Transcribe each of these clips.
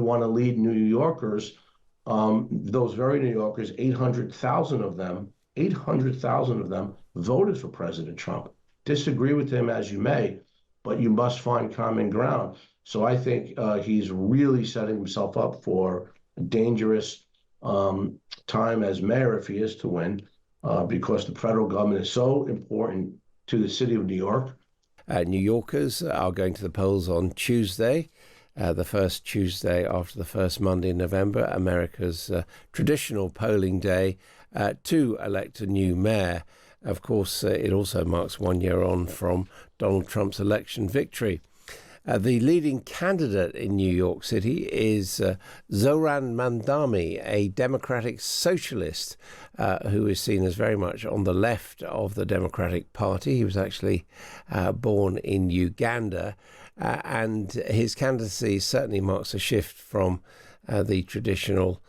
want to lead New Yorkers, those very New Yorkers, 800,000 of them voted for President Trump. Disagree with him as you may, but you must find common ground. So I think he's really setting himself up for a dangerous time as mayor if he is to win, because the federal government is so important to the city of New York. New Yorkers are going to the polls on Tuesday, the first Tuesday after the first Monday in November, America's traditional polling day, to elect a new mayor. Of course, it also marks 1 year on from Donald Trump's election victory. The leading candidate in New York City is Zohran Mamdani, a democratic socialist who is seen as very much on the left of the Democratic Party. He was actually born in Uganda, and his candidacy certainly marks a shift from the traditional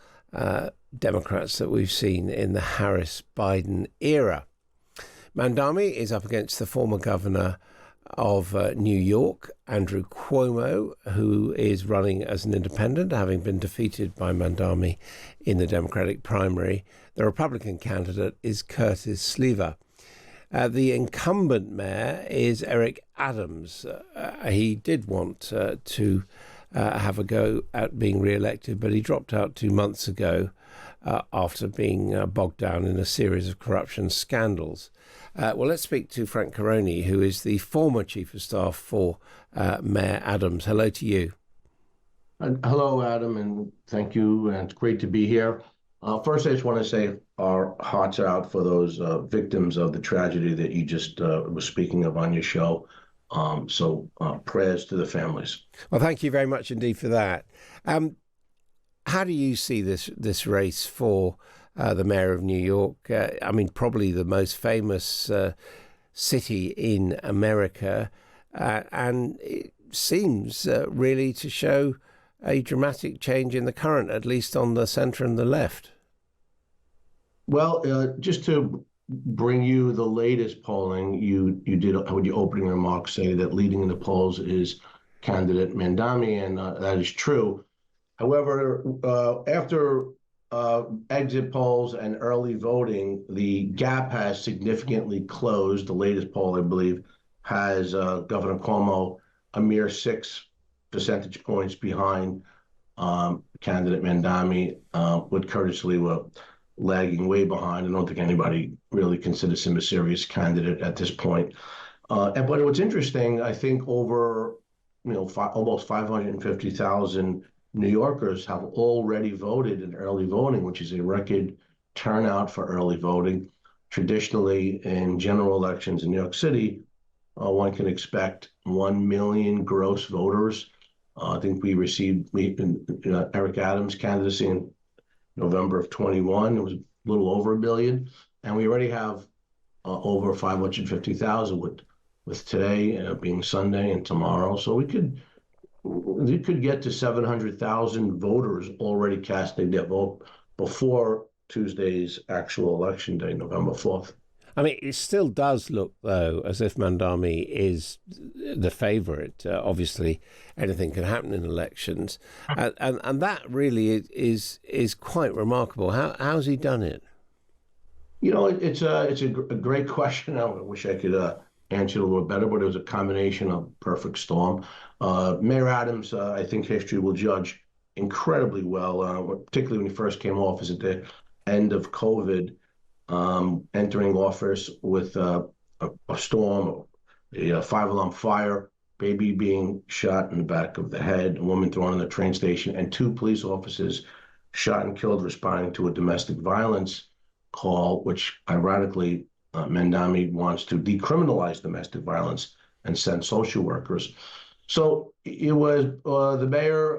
Democrats that we've seen in the Harris-Biden era. Mandami is up against the former governor of New York, Andrew Cuomo, who is running as an independent, having been defeated by Mandami in the Democratic primary. The Republican candidate is Curtis Sliwa. The incumbent mayor is Eric Adams. He did want to have a go at being re-elected, but he dropped out 2 months ago after being bogged down in a series of corruption scandals. Well, let's speak to Frank Carone, who is the former chief of staff for Mayor Adams. Hello to you. Hello, Adam, and thank you. And it's great to be here. First, I just want to say our hearts are out for those victims of the tragedy that you just was speaking of on your show. So prayers to the families. Well, thank you very much indeed for that. How do you see this race for the mayor of New York? I mean, probably the most famous city in America, and it seems really to show a dramatic change in the current, at least on the centre and the left. Well, just to bring you the latest polling, you did with your opening remarks say that leading in the polls is candidate Mandami, and that is true. However, after exit polls and early voting, the gap has significantly closed. The latest poll, I believe, has Governor Cuomo a mere 6 percentage points behind candidate Mandami, with Curtis Sliwa lagging way behind. I don't think anybody really considers him a serious candidate at this point. But what's interesting, I think over almost 550,000 New Yorkers have already voted in early voting, which is a record turnout for early voting. Traditionally, in general elections in New York City, one can expect 1 million gross voters. I think we received Eric Adams' candidacy in November of 21. It was a little over 1 million. And we already have over 550,000 with today being Sunday and tomorrow. So we could get to 700,000 voters already casting their vote before Tuesday's actual election day, November 4th. I mean, it still does look, though, as if Mandami is the favourite. Obviously, anything can happen in elections. And that really is quite remarkable. How's he done it? It's a great question. I wish I could answer it a little better, but it was a combination of perfect storm. Mayor Adams, I think history will judge incredibly well, particularly when he first came office at the end of COVID, entering office with a storm, a 5-alarm fire, baby being shot in the back of the head, a woman thrown in the train station, and 2 police officers shot and killed responding to a domestic violence call, which ironically, Mandami wants to decriminalize domestic violence and send social workers. So it was the mayor,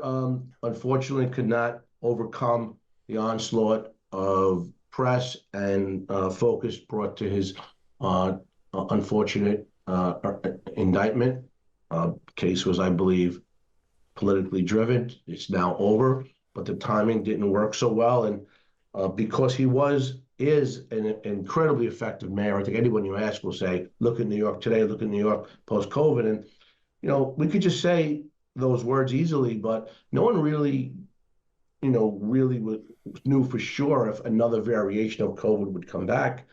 unfortunately, could not overcome the onslaught of press and focus brought to his unfortunate indictment. Case was, I believe, politically driven. It's now over, but the timing didn't work so well. And because he is an incredibly effective mayor, I think anyone you ask will say, look at New York today, look at New York post-COVID. And, we could just say those words easily, but no one really really knew for sure if another variation of COVID would come back.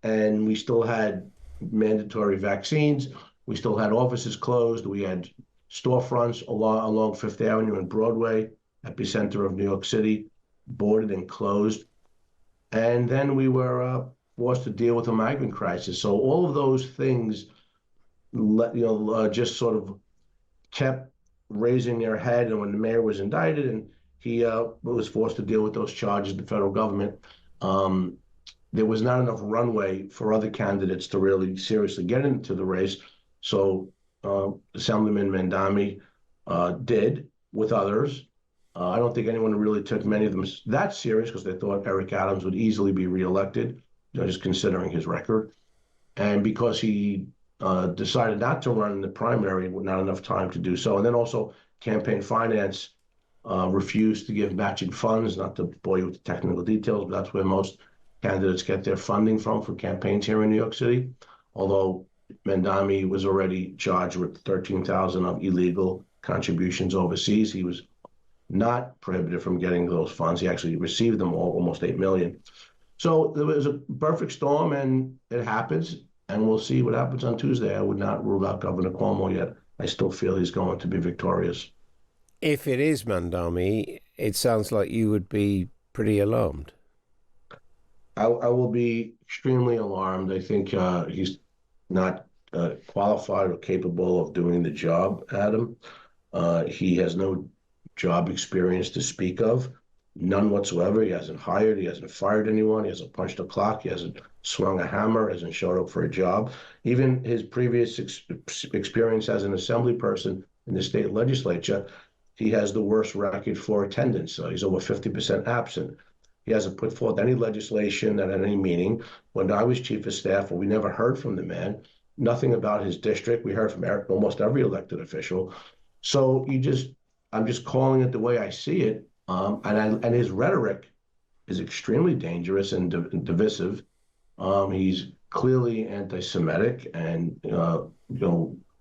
And we still had mandatory vaccines. We still had offices closed. We had storefronts along Fifth Avenue and Broadway, epicenter of New York City, boarded and closed. And then we were forced to deal with a migrant crisis. So all of those things, just sort of kept raising their head. And when the mayor was indicted and he was forced to deal with those charges in the federal government, there was not enough runway for other candidates to really seriously get into the race. So Assemblyman Mandami did with others. I don't think anyone really took many of them that serious because they thought Eric Adams would easily be reelected, just considering his record. And because he decided not to run in the primary, with not enough time to do so. And then also campaign finance refused to give matching funds, not to bore you with the technical details, but that's where most candidates get their funding from for campaigns here in New York City. Although Mandami was already charged with 13,000 of illegal contributions overseas, he was not prohibited from getting those funds. He actually received them all, almost 8 million. So there was a perfect storm, and it happens, and we'll see what happens on Tuesday. I would not rule out Governor Cuomo yet. I still feel he's going to be victorious. If it is Mandami, it sounds like you would be pretty alarmed. I will be extremely alarmed. I think he's not qualified or capable of doing the job, Adam. He has no job experience to speak of, none whatsoever. He hasn't hired, he hasn't fired anyone, he hasn't punched a clock, he hasn't swung a hammer, hasn't showed up for a job. Even his previous experience as an assembly person in the state legislature, he has the worst record for attendance. He's over 50% absent. He hasn't put forth any legislation that had any meaning. When I was chief of staff, we never heard from the man, nothing about his district. We heard from almost every elected official. So I'm just calling it the way I see it. And his rhetoric is extremely dangerous and divisive. He's clearly anti-Semitic and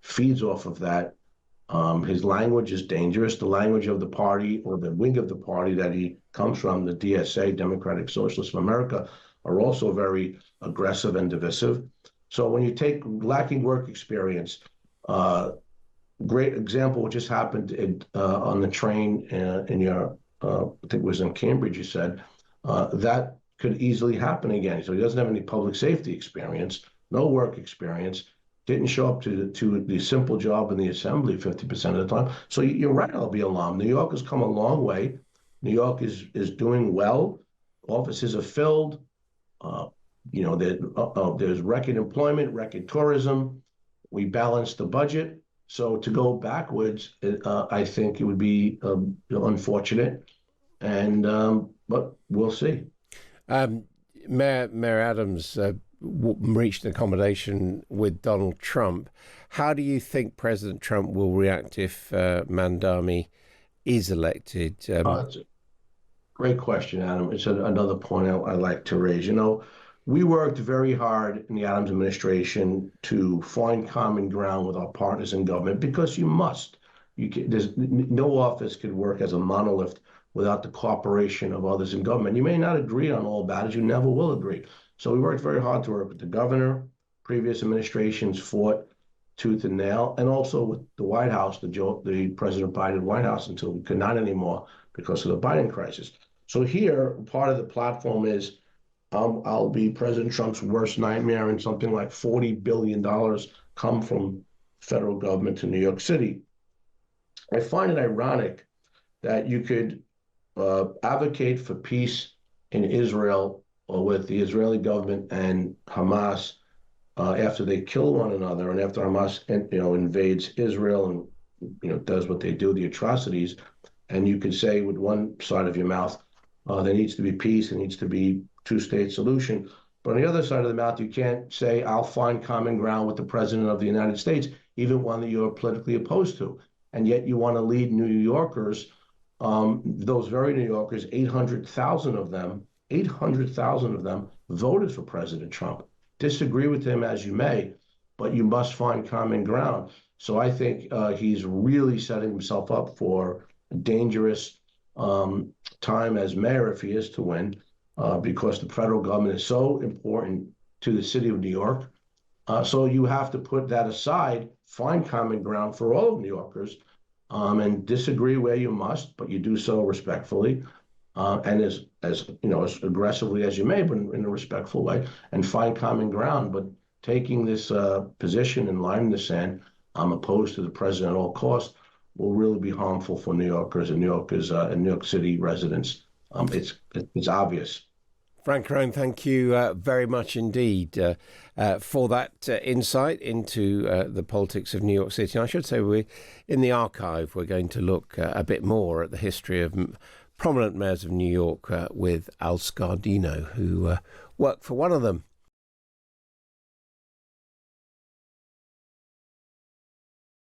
feeds off of that. His language is dangerous. The language of the party or the wing of the party that he comes from, the DSA, Democratic Socialists of America, are also very aggressive and divisive. So when you take lacking work experience, great example what just happened on the train in your, I think it was in Cambridge, you said, that could easily happen again. So he doesn't have any public safety experience, no work experience, didn't show up to the simple job in the assembly 50% of the time. So you're right, I'll be alarmed. New York has come a long way. New York is doing well. Offices are filled. There's record employment, record tourism. We balanced the budget. So to go backwards, I think it would be unfortunate. But we'll see. Mayor Adams reached an accommodation with Donald Trump. How do you think President Trump will react if Mandami is elected? It's a great question, Adam. It's another point I like to raise. We worked very hard in the Adams administration to find common ground with our partners in government because you must. There's no office could work as a monolith without the cooperation of others in government. You may not agree on all matters, you never will agree. So we worked very hard to work with the governor. Previous administrations fought tooth and nail, and also with the White House, the President Biden White House, until we could not anymore because of the Biden crisis. So here, part of the platform is I'll be President Trump's worst nightmare, and something like $40 billion come from federal government to New York City. I find it ironic that you could advocate for peace in Israel or with the Israeli government and Hamas after they kill one another, and after Hamas invades Israel and does what they do, the atrocities, and you can say with one side of your mouth there needs to be peace, there needs to be two-state solution, but on the other side of the mouth you can't say I'll find common ground with the President of the United States, even one that you're politically opposed to, and yet you want to lead New Yorkers. Those very New Yorkers, 800,000 of them voted for President Trump. Disagree with him as you may, but you must find common ground. So I think he's really setting himself up for a dangerous time as mayor, if he is to win, because the federal government is so important to the city of New York. So you have to put that aside, find common ground for all of New Yorkers, and disagree where you must, but you do so respectfully, and as you know, as aggressively as you may, but in a respectful way, and find common ground. But taking this position and line in the sand, I'm opposed to the president at all costs, will really be harmful for New Yorkers and New Yorkers and New York City residents. It's obvious. Frank Carone, thank you very much indeed for that insight into the politics of New York City. And I should say, in the archive, we're going to look a bit more at the history of prominent mayors of New York with Al Scardino, who worked for one of them.